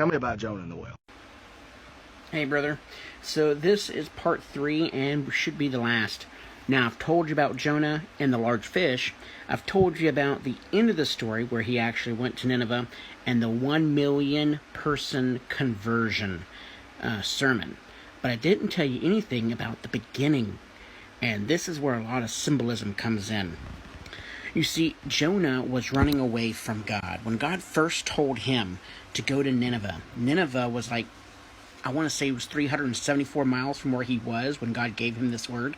Tell me about Jonah and the whale. Hey, brother. So this is part 3 and should be the last. Now, I've told you about Jonah and the large fish. I've told you about the end of the story where he actually went to Nineveh and the 1 million person conversion sermon. But I didn't tell you anything about the beginning. And this is where a lot of symbolism comes in. You see, Jonah was running away from God. When God first told him to go to Nineveh, Nineveh was like, I want to say it was 374 miles from where he was when God gave him this word.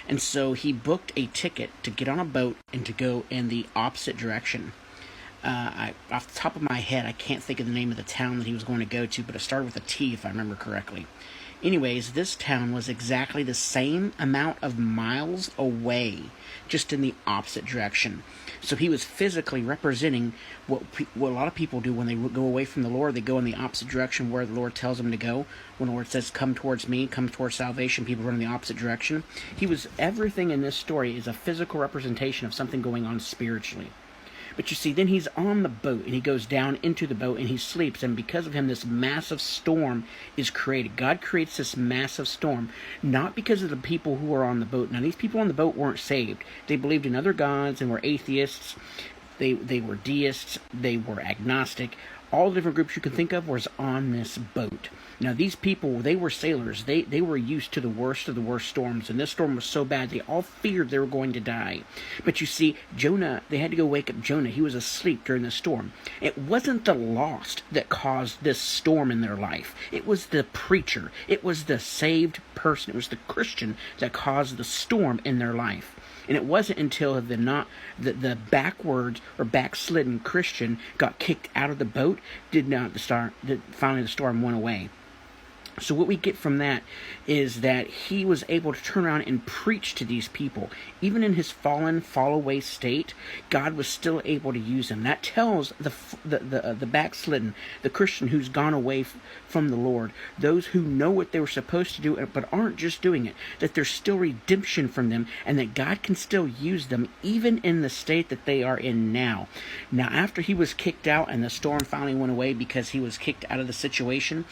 And so he booked a ticket to get on a boat and to go in the opposite direction. Off the top of my head, I can't think of the name of the town that he was going to go to, but it started with a T if I remember correctly. Anyways, this town was exactly the same amount of miles away, just in the opposite direction. So he was physically representing what a lot of people do when they go away from the Lord. They go in the opposite direction where the Lord tells them to go. When the Lord says, come towards me, come towards salvation, people run in the opposite direction. Everything in this story is a physical representation of something going on spiritually. But you see, then he's on the boat, and he goes down into the boat, and he sleeps, and because of him, this massive storm is created. God creates this massive storm, not because of the people who are on the boat. Now, these people on the boat weren't saved. They believed in other gods and were atheists. They were deists. They were agnostic. All the different groups you can think of was on this boat. Now, these people, they were sailors. They were used to the worst of the worst storms, and this storm was so bad, they all feared they were going to die. But you see, Jonah, they had to go wake up Jonah. He was asleep during the storm. It wasn't the lost that caused this storm in their life. It was the preacher. It was the saved person. It was the Christian that caused the storm in their life. And it wasn't until the backwards or backslidden Christian got kicked out of the boat that finally the storm went away. So what we get from that is that he was able to turn around and preach to these people. Even in his fall away state, God was still able to use him. That tells the backslidden, the Christian who's gone away from the Lord, those who know what they were supposed to do but aren't just doing it, that there's still redemption from them and that God can still use them even in the state that they are in now. Now, after he was kicked out and the storm finally went away because he was kicked out of the situation,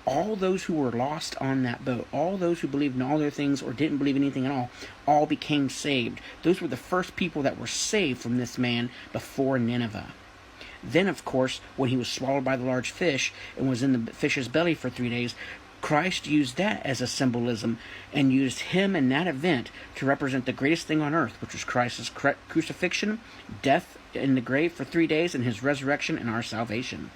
all those who were lost on that boat, all those who believed in all their things or didn't believe in anything at all became saved. Those were the first people that were saved from this man before Nineveh. Then, of course, when he was swallowed by the large fish and was in the fish's belly for 3 days, Christ used that as a symbolism and used him in that event to represent the greatest thing on earth, which was Christ's crucifixion, death in the grave for 3 days, and his resurrection and our salvation.